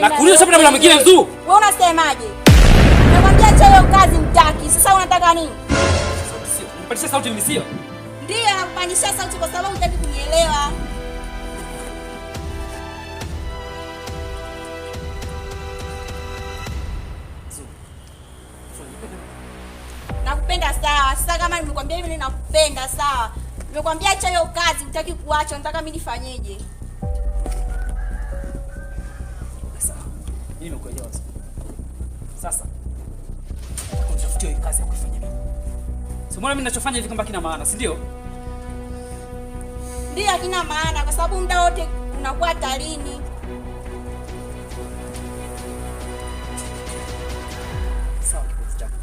Na kuuliza sababu na mwana mwingine mzuu. Wewe unasemaje? Nakwambia acha hiyo kazi mtaki. Sasa unataka nini? Nipandisha sauti mimi sio? Ndio nakupandisha sauti kwa sababu hutaki kunielewa. Nakupenda sawa. Sasa kama nimekwambia hivi ninakupenda sawa. Nimekwambia acha hiyo kazi, hutaki kuacha, unataka mimi nifanyeje? Sawa. Mimi nimekuelewa sasa. Unatafutia hiyo kazi ya kufanya nini? Si mbona mimi ninachofanya hivi kama kina maana, si ndio? Ndio hakina maana kwa sababu muda wote unakuwa hatarini. Sawa kipenzi changu.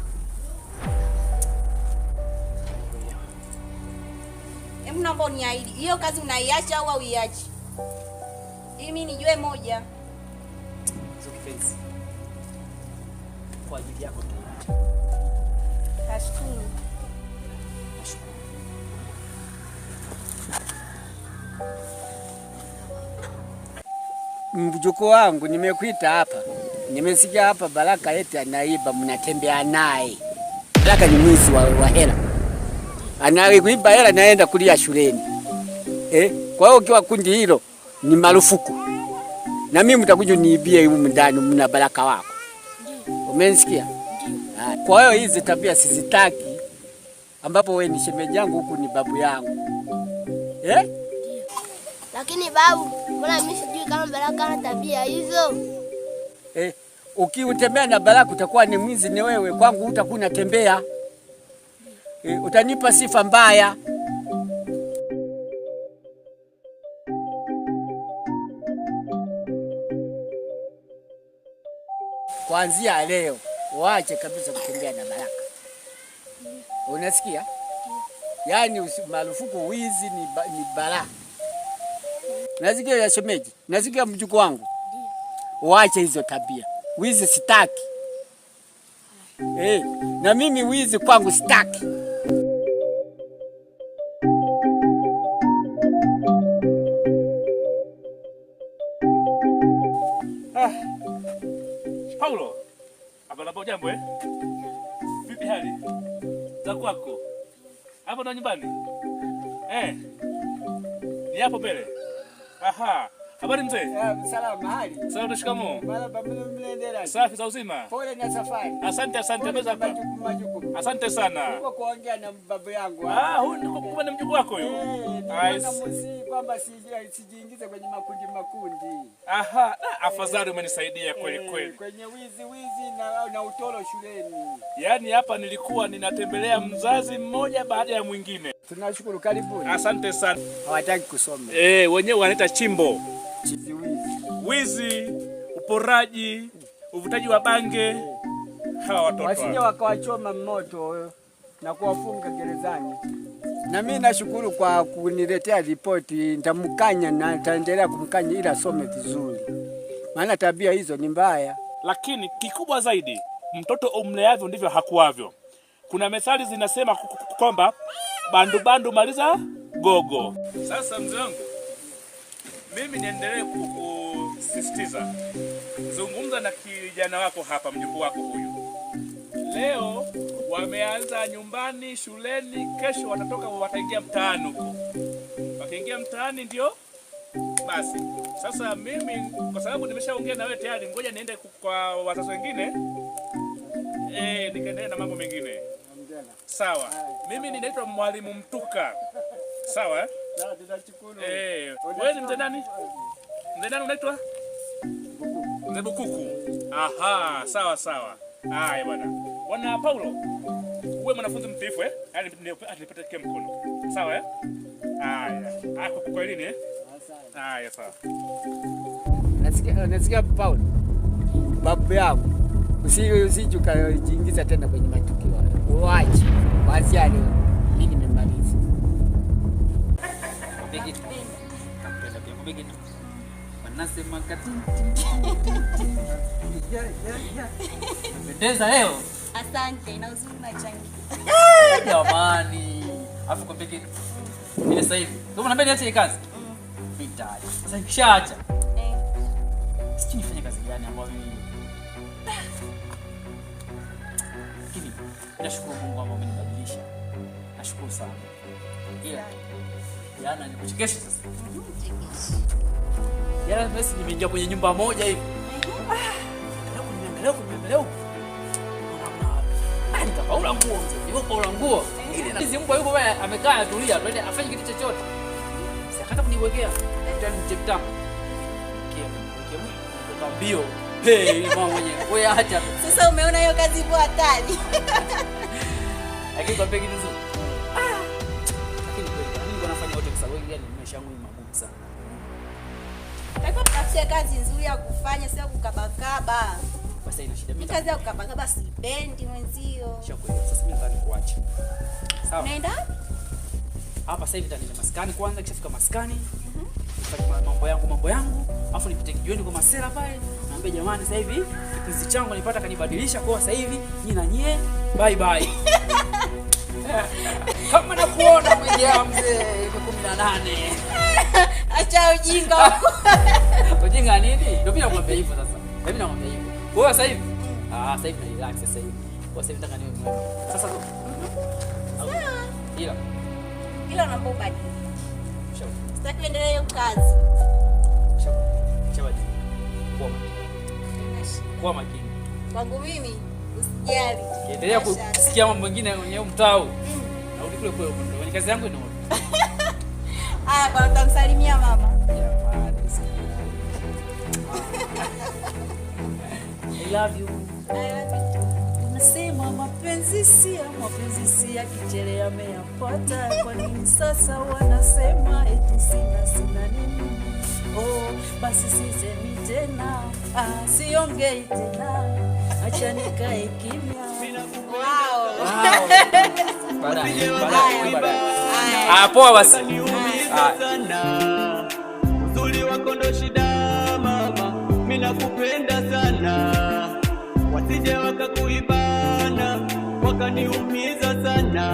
Hebu naomba uniahidi. Hiyo kazi unaiacha au uiachi? Ili mimi nijue moja. Sio kipenzi. Kwa ajili yako tunaacha. Nashukuru. Mjukuu wangu nimekuita hapa. Nimesikia hapa Baraka eti anaiba, mnatembea naye. Baraka ni mwizi wa hela. Anaikuiba hela naenda kulia shuleni. Kwa hiyo ukiwa kundi hilo ni marufuku. Na mimi mtakuja niibie huko ndani mna Baraka wako. Umenisikia? Kwa hiyo hizi tabia sizitaki. Ambapo wewe ni shemeji yangu, huku ni babu yangu. Lakini babu, mbona mimi sijui kama Baraka ana tabia hizo? Ukiutembea na Baraka utakuwa ni mwizi ni wewe, kwangu utakuwa unatembea. Utanipa sifa mbaya. Kuanzia leo waache kabisa kutembea na Baraka. Unasikia? Yaani marufuku wizi ni balaa. Nasikia ya shemeji, nasikia mjukuu wangu. Waache hizo tabia. Wizi sitaki. Na mimi wizi kwangu sitaki. Paulo, habari jambo Vipi hali? Za kwako? Hapo ndo nyumbani? Ni hapo mbele. Aha. Habari mzee? Salama hali. Sawa, shikamoo. Marhaba, mnaendelea? Safi za uzima. Pole na safari. Asante meza hapa. Asante sana. Niko kuongea na babu yangu. Huyu niko kwa na mjukuu wako huyo. Naona msi kwamba sijiingize kwenye makundi. Aha, afadhali umenisaidia kweli kweli. Kwenye wizi na utoro shuleni. Yaani hapa nilikuwa ninatembelea mzazi mmoja baada ya mwingine. Tunashukuru, karibuni. Asante sana. Hawataki kusoma. Wenyewe wanaita chimbo. Wizi, uporaji, uvutaji wa bange. Hawa watoto wasije wakawachoma moto na kuwafunga gerezani. Na mimi nashukuru kwa kuniletea ripoti. Nitamkanya na nitaendelea kumkanya ili asome vizuri. Maana tabia hizo ni mbaya. Lakini kikubwa zaidi, mtoto umleavyo ndivyo hakuavyo. Kuna methali zinasema kwamba bandu maliza gogo. Sasa mzee wangu, mimi niendelee kukusisitiza. Zungumza na kijana wako hapa, mjukuu wako huyu. Leo wameanza nyumbani, shuleni, kesho watatoka wataingia mtaani huko. Wakiingia mtaani ndio basi. Sasa mimi kwa sababu nimeshaongea na wewe tayari, ngoja niende kwa wazazi wengine. Nikaendelea na mambo mengine. Sawa. Mimi ninaitwa Mwalimu Mtuka. Sawa? Sawa, tunashukuru. Wewe ni mzee nani? Mzee nani unaitwa? Mzee Bukuku. Aha, sawa. Haya bwana. Bwana Paulo, wewe mwanafunzi mtiifu Yaani nipate kile mkono. Sawa Haya. Hapo kwa lini Haya sawa. Nasikia Paulo. Babu yangu. Usijukajiingiza tena kwenye matukio. Waache. Kuanzia leo mimi nimemaliza. Wanasema Pendeza leo. Asante na uzuri unachangia. Jamani. Afu kwa pekee. Mimi sasa hivi. Kama unaniambia niache kazi. Vita. Sasa nikishaacha. Sijui nifanye kazi gani ambayo mimi lakini nashukuru Mungu ambaye amenibadilisha. Nashukuru sana. Ila jana nikuchekesha sasa. Jana basi nimeingia kwenye nyumba moja hivi. Nimeangalia. Nikapaula nguo. Nikapaula nguo. Ile na hizi mbwa yuko pale amekaa atulia, twende afanye kitu chochote. Sasa akataka kuniwekea. Ndio nimcheptama. Kwa mbio. Hey, mama mwenyewe. Wewe acha. Sasa umeona hiyo kazi ipo hatari. Lakini kwa pegi nzuri. Lakini kweli mimi nafanya wote kwa sababu yani maisha yangu ni magumu sana. Nataka kutafutia kazi nzuri ya kufanya, sio kukabakaba. Sasa ina shida. Mimi kazi ya kukabakaba sipendi mwenzio. Shakweli. Sasa mimi nataka nikuache. Sawa. Unaenda? Hapa sasa hivi nitaenda maskani kwanza, kisha fika maskani. Nifanye mambo yangu, afu nipite kijiweni kwa masela pale. Naambia jamani sasa hivi kipenzi changu nilipata kanibadilisha kwa sasa hivi nyinyi na nyie bye bye. Kama nakuona mwenyewe mzee 18. Acha ujinga. Ujinga nini? Ndio mimi nakwambia hivyo sasa. Mimi nakwambia hivyo. Wewe sasa hivi? Sasa hivi na relax sasa hivi. Kwa sasa hivi nataka niwe mwema. Sasa ila naomba ubadilike. Sitaki uendelee hiyo kazi. Shabaji. Kwa makini. Kwangu mimi usijali. Endelea kusikia mambo mengine kwenye mtao. Narudi kule kule kwenye kazi yangu inaona. Bwana utamsalimia mama. I love you. Unasema mapenzi si ya kichele yameyapata. Kwa nini sasa wanasema eti sina nini? Oh, basi sisemi tena, siongei tena, acha nikae kimya. Poa basi. Uzuri wako ndo shida mama, mimi nakupenda sana. Wasije wakakuibana, wakaniumiza sana.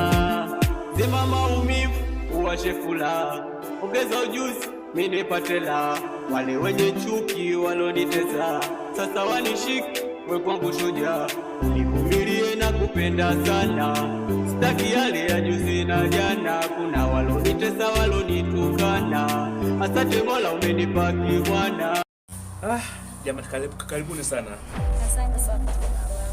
Sema maumivu, uwashe furaha, ongeza ujuzi, mimi nipate la. Wale wenye chuki walonitesa, sasa wanishiki, we kwangu shujaa. Nivumilie na kupenda sana, sitaki yale ya juzi na jana. Kuna walonitesa, walonitukana, asante Mola umenipa kiwana. Jamani, karibuni sana. Asante sana.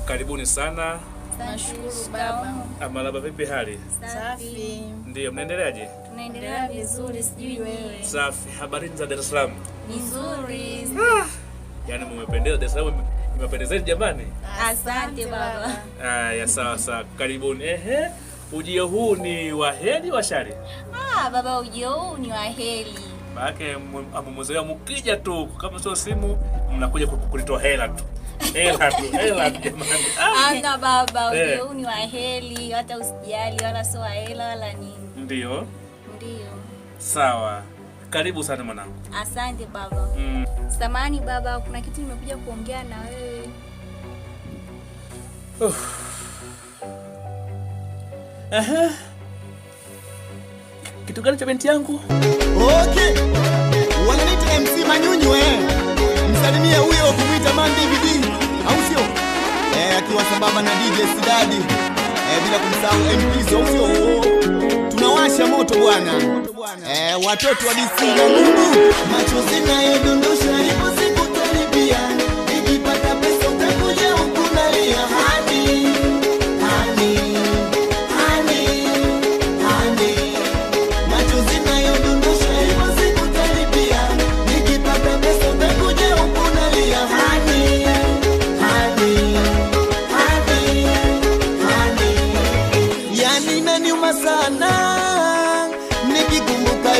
Karibuni sana. Nashukuru baba. Amalaba, vipi hali? Safi. Ndio, mnaendeleaje? Tunaendelea vizuri, sijui wewe. Safi. Habari za Dar es Salaam? Nzuri. Yaani mmependeza Dar es Salaam, mmependezeni jamani. Asante baba. Haya, sawa. Karibuni. Ujio huu ni wa heri wa shari? Baba, ujio huu ni wa heri. Maana mmezoea mkija tu kama sio simu mnakuja kulitoa hela tu. Hela jamani. Ana baba, ujio huu ni wa heri, hata usijali wala sio hela wala nini. Ndio. Ndio. Sawa. Karibu sana mwanangu. Asante baba. Samahani baba, kuna kitu nimekuja kuongea na wewe. Kitu gani cha binti yangu? Okay. Wananiita MC Manyunyu Msalimie huyo kumuita Man DVD. Au sio? Akiwa sambamba na DJ Sidadi. Bila kumsahau MPs au sio? Tunawasha moto bwana. Watoto wa DC na Mungu. Machozi nayodondosha ipo siku talibia. Nikipata pesa utakuja huku nalia hadi. Machozi nayodondosha ipo siku talibia. Nikipata pesa utakuja huku nalia hadi. Yani inaniuma sana nikikumbuka